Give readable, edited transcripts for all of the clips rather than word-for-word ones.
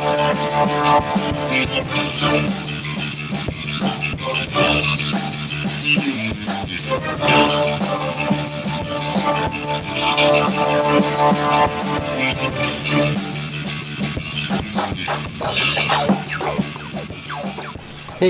Hey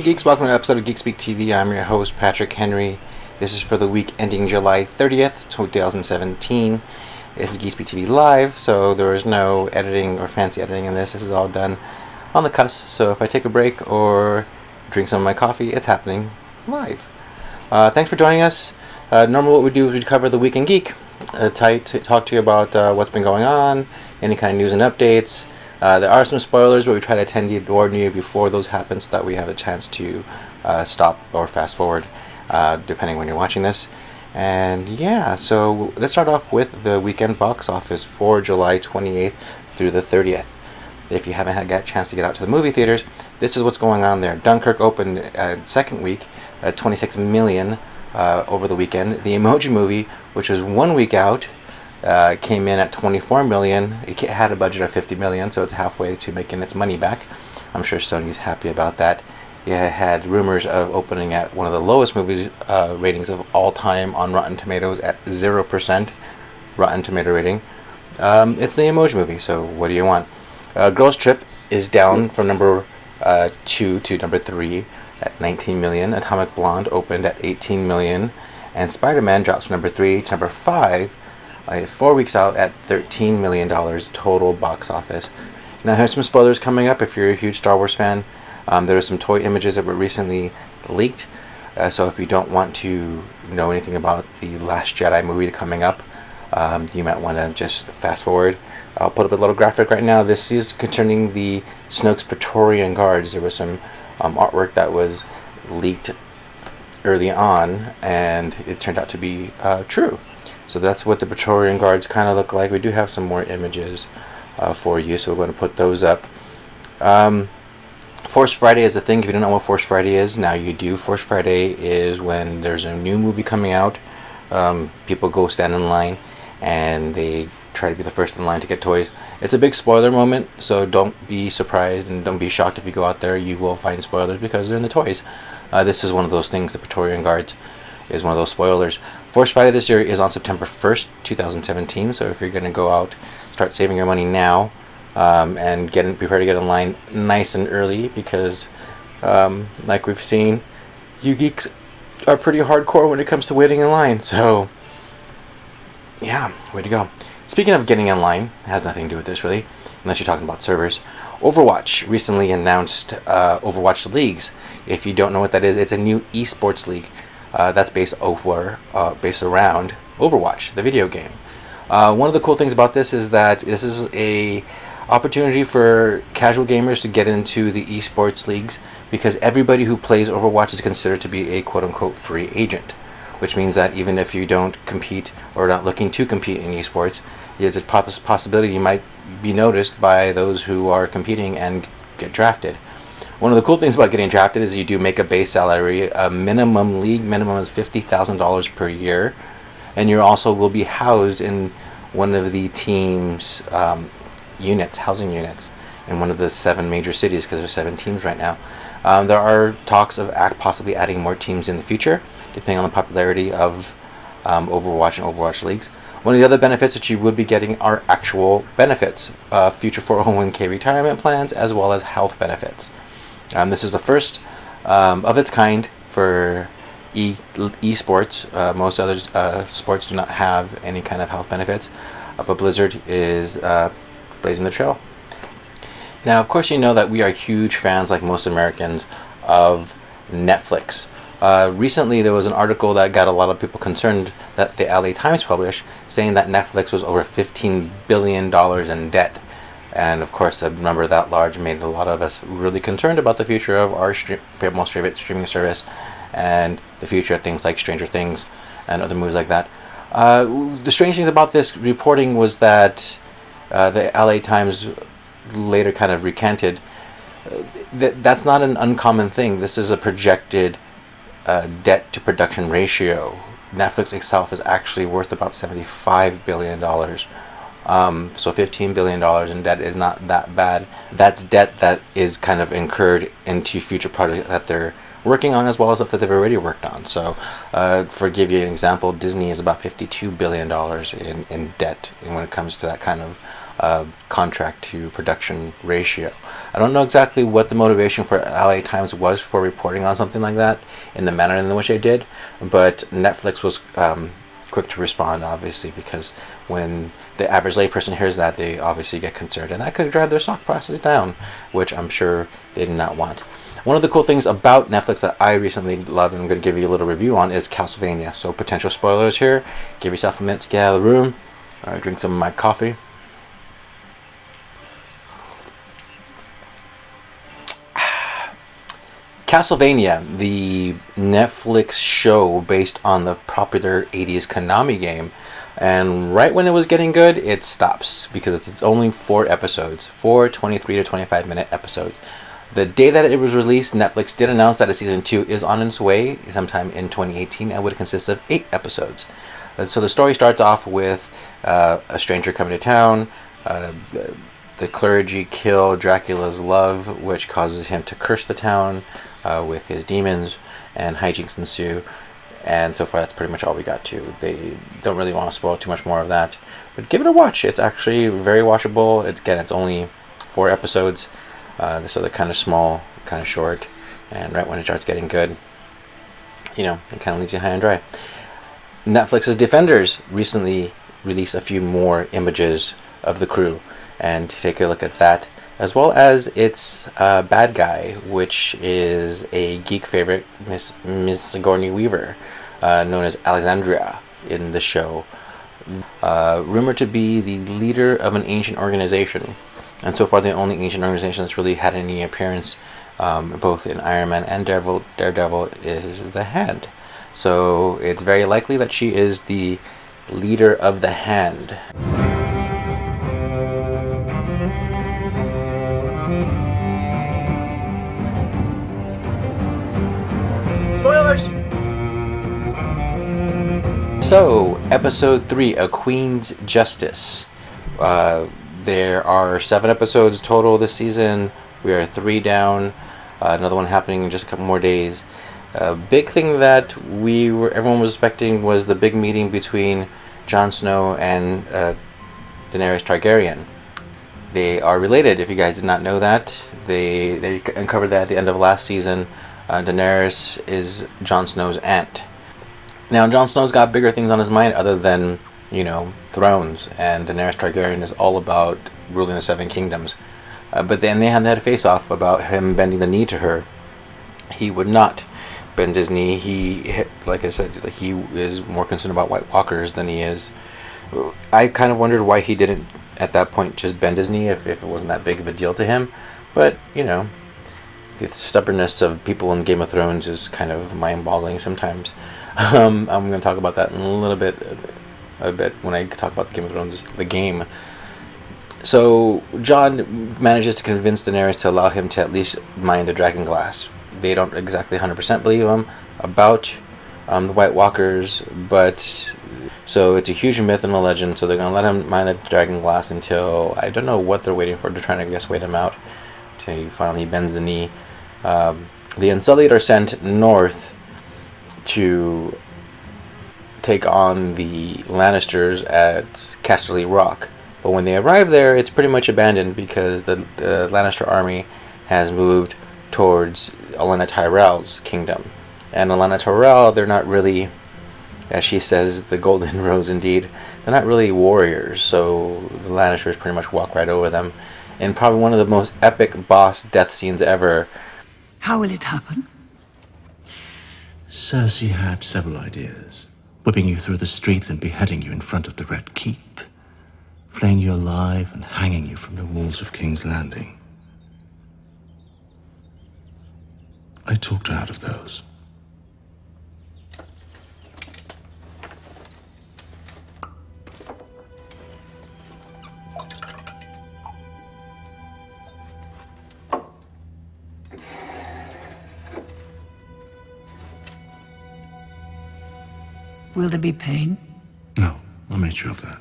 Geeks, welcome to an episode of Geek Speak TV. I'm your host, Patrick Henry. This is for the week ending July 30th, 2017. This is Geek Speak TV Live, so there is no editing or fancy editing in this. This is all done on the cuss, so if I take a break or drink some of my coffee, it's happening live. Thanks for joining us. Normally what we do is we cover the Week in Geek, talk to you about what's been going on, any kind of news and updates. There are some spoilers, but we try to warn you before those happen so that we have a chance to stop or fast forward, depending when you're watching this. And yeah, so let's start off with the weekend box office for July 28th through the 30th. If you haven't had a chance to get out to the movie theaters, this is what's going on there. Dunkirk opened second week at 26 million over the weekend. The Emoji Movie, which was 1 week out, came in at 24 million. It had a budget of 50 million, so it's halfway to making its money back. I'm sure Sony's happy about that. It had rumors of opening at one of the lowest movies ratings of all time on Rotten Tomatoes at 0% Rotten Tomato rating. It's the Emoji Movie, so what do you want? Girls Trip is down from number 2 to number 3 at 19 million. Atomic Blonde opened at 18 million. And Spider-Man drops from number 3 to number 5. It's 4 weeks out at $13 million total box office. Now here's some spoilers coming up if you're a huge Star Wars fan. There are some toy images that were recently leaked. So if you don't want to know anything about the Last Jedi movie coming up, you might want to just fast forward. I'll put up a little graphic right now. This is concerning the Snoke's Praetorian Guards. There was some artwork that was leaked early on, and it turned out to be true. So that's what the Praetorian Guards kind of look like. We do have some more images for you, so we're going to put those up. Force Friday is a thing. If you don't know what Force Friday is, now you do. Force Friday is when there's a new movie coming out. People go stand in line, and they try to be the first in line to get toys. It's a big spoiler moment, so don't be surprised and don't be shocked if you go out there. You will find spoilers because they're in the toys. This is one of those things. The Praetorian Guards is one of those spoilers. Force Friday this year is on September 1st, 2017, so if you're going to go out, start saving your money now, and prepare to get in line nice and early, because like we've seen, you geeks are pretty hardcore when it comes to waiting in line. So yeah, way to go. Speaking of getting in line, it has nothing to do with this really, unless you're talking about servers. Overwatch recently announced Overwatch Leagues. If you don't know what that is, it's a new esports league that's based around Overwatch, the video game. One of the cool things about this is that this is a opportunity for casual gamers to get into the esports leagues, because everybody who plays Overwatch is considered to be a quote-unquote free agent, which means that even if you don't compete or not looking to compete in esports, there's a possibility you might be noticed by those who are competing and get drafted. One of the cool things about getting drafted is you do make a base salary. A league minimum is $50,000 per year, and you also will be housed in one of the team's housing units in one of the 7 major cities, because there's 7 teams right now. There are talks of possibly adding more teams in the future, depending on the popularity of Overwatch and Overwatch Leagues. One of the other benefits that you would be getting are actual benefits, future 401k retirement plans, as well as health benefits. This is the first of its kind for esports. Most other sports do not have any kind of health benefits, but Blizzard is blazing the trail. Now, of course, you know that we are huge fans, like most Americans, of Netflix. Recently, there was an article that got a lot of people concerned that the LA Times published, saying that Netflix was over $15 billion in debt. And of course, a number that large made a lot of us really concerned about the future of our most favorite streaming service, and the future of things like Stranger Things and other movies like that. The strange things about this reporting was that the LA Times later kind of recanted. That's not an uncommon thing. This is a projected debt to production ratio. Netflix itself is actually worth about $75 billion So $15 billion in debt is not that bad. That's debt that is kind of incurred into future projects that they're working on, as well as stuff that they've already worked on. So, for give you an example, Disney is about $52 billion in debt when it comes to that kind of contract to production ratio. I don't know exactly what the motivation for LA Times was for reporting on something like that in the manner in which they did, but Netflix was quick to respond, obviously, because when the average layperson hears that, they obviously get concerned, and that could drive their stock prices down, which I'm sure they did not want. One of the cool things about Netflix that I recently loved, and I'm going to give you a little review on, is Castlevania. So potential spoilers here. Give yourself a minute to get out of the room. Drink some of my coffee. Castlevania, the Netflix show based on the popular 80s Konami game, and right when it was getting good, it stops because it's only 4 episodes, 4 23 to 25 minute episodes. The day that it was released, Netflix did announce that a season 2 is on its way sometime in 2018 and would consist of 8 episodes. So the story starts off with a stranger coming to town. The clergy kill Dracula's love, which causes him to curse the town with his demons, and hijinks ensue. And so far, that's pretty much all we got to. They don't really want to spoil too much more of that, but give it a watch. It's actually very watchable. It's only 4 episodes, so they're kind of small, kind of short, and right when it starts getting good, it kind of leaves you high and dry. Netflix's Defenders recently released a few more images of the crew, and take a look at that, as well as its bad guy, which is a geek favorite, Miss Sigourney Weaver, known as Alexandria in the show, rumored to be the leader of an ancient organization, and so far the only ancient organization that's really had any appearance both in Iron Man and Daredevil is the Hand. So it's very likely that she is the leader of the Hand. Spoilers! So, episode 3, A Queen's Justice. There are 7 episodes total this season. We are 3 down. Another one happening in just a couple more days. A big thing that everyone was expecting was the big meeting between Jon Snow and Daenerys Targaryen. They are related, if you guys did not know that. They uncovered that at the end of last season. Daenerys is Jon Snow's aunt. Now, Jon Snow's got bigger things on his mind other than, thrones, and Daenerys Targaryen is all about ruling the 7 kingdoms. But then they had a face-off about him bending the knee to her. He would not bend his knee. He, like I said, he is more concerned about White Walkers than he is. I kind of wondered why he didn't, at that point, just bend his knee if it wasn't that big of a deal to him. But, the stubbornness of people in Game of Thrones is kind of mind-boggling sometimes. I'm going to talk about that in a bit when I talk about the Game of Thrones, the game. So Jon manages to convince Daenerys to allow him to at least mine the dragon glass. They don't exactly 100% believe him about the White Walkers, but so it's a huge myth and a legend. So they're going to let him mine the dragon glass until, I don't know what they're waiting for. They're trying to wait him out till he finally bends the knee. The Unsullied are sent north to take on the Lannisters at Casterly Rock. But when they arrive there, it's pretty much abandoned because the Lannister army has moved towards Olenna Tyrell's kingdom. And Olenna Tyrell, they're not really, as she says, the Golden Rose indeed, they're not really warriors. So the Lannisters pretty much walk right over them. And probably one of the most epic boss death scenes ever. How will it happen? Cersei had several ideas. Whipping you through the streets and beheading you in front of the Red Keep. Flaying you alive and hanging you from the walls of King's Landing. I talked her out of those. Will there be pain? No, I made sure of that.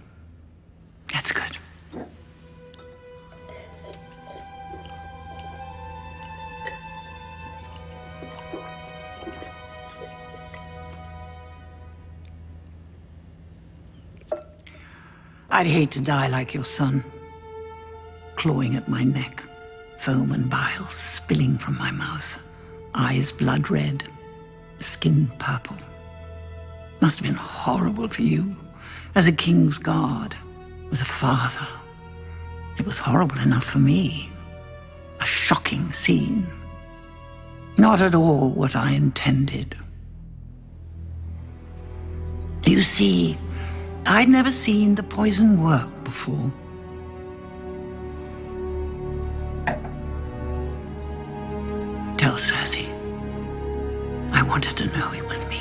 That's good. I'd hate to die like your son, clawing at my neck, foam and bile spilling from my mouth, eyes blood red, skin purple. Must have been horrible for you, as a king's guard, as a father. It was horrible enough for me. A shocking scene. Not at all what I intended. You see, I'd never seen the poison work before. Tell Cersei. I wanted to know it was me.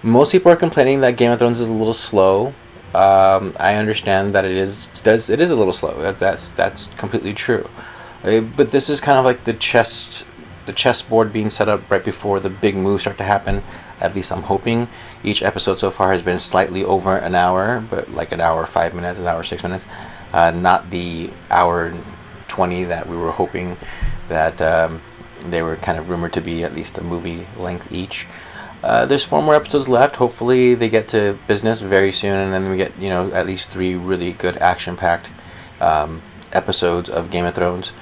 Most people are complaining that Game of Thrones is a little slow. I understand that it is a little slow. That's completely true. But this is kind of like the chessboard being set up right before the big moves start to happen. At least I'm hoping. Each episode so far has been slightly over an hour, but like an hour 5 minutes, an hour 6 minutes, not the hour 20 that we were hoping that they were kind of rumored to be, at least a movie length each. There's 4 more episodes left. Hopefully they get to business very soon, and then we get, at least 3 really good action-packed episodes of Game of Thrones.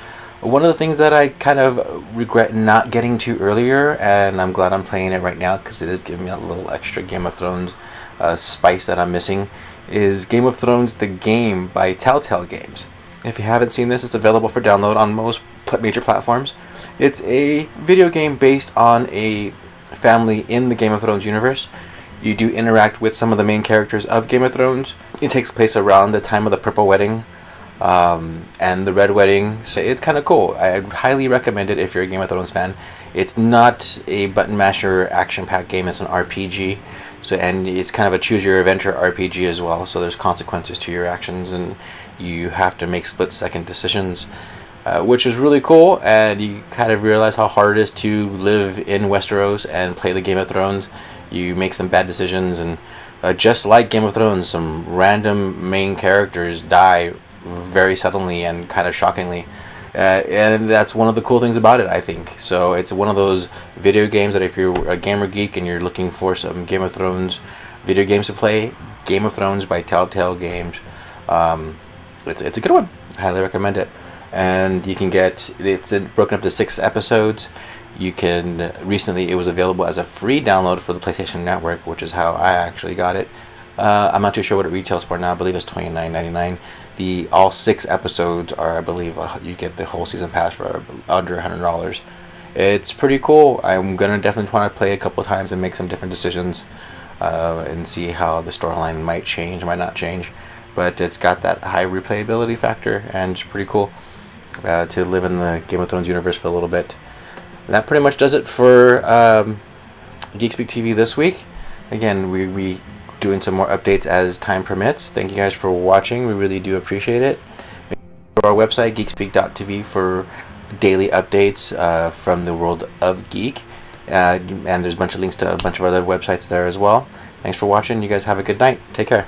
One of the things that I kind of regret not getting to earlier, and I'm glad I'm playing it right now because it is giving me a little extra Game of Thrones spice that I'm missing, is Game of Thrones the Game by Telltale Games. If you haven't seen this, it's available for download on most major platforms. It's a video game based on a family in the Game of Thrones universe. You do interact with some of the main characters of Game of Thrones. It takes place around the time of the Purple Wedding and the Red Wedding, so it's kind of cool. I highly recommend it if you're a Game of Thrones fan. It's not a button masher action-packed game, it's an RPG, and it's kind of a choose-your-adventure RPG as well, so there's consequences to your actions and you have to make split-second decisions. Which is really cool, and you kind of realize how hard it is to live in Westeros and play the Game of Thrones. You make some bad decisions, and just like Game of Thrones, some random main characters die very suddenly and kind of shockingly. And that's one of the cool things about it, I think. So it's one of those video games that if you're a gamer geek and you're looking for some Game of Thrones video games to play, Game of Thrones by Telltale Games, it's a good one. I highly recommend it. And you can get it's broken up to 6 episodes. You can recently it was available as a free download for the PlayStation Network, which is how I actually got it. I'm not too sure what it retails for now. I believe it's $29.99. All 6 episodes are, I believe, you get the whole season pass for under $100. It's pretty cool. I'm gonna definitely want to play a couple of times and make some different decisions and see how the storyline might change, might not change. But it's got that high replayability factor, and it's pretty cool to live in the Game of Thrones universe for a little bit. And that pretty much does it for Geek Speak TV this week. Again, we doing some more updates as time permits. Thank you guys for watching. We really do appreciate it. Go to our website, geekspeak.tv, for daily updates from the world of geek. And there's a bunch of links to a bunch of other websites there as well. Thanks for watching. You guys have a good night. Take care.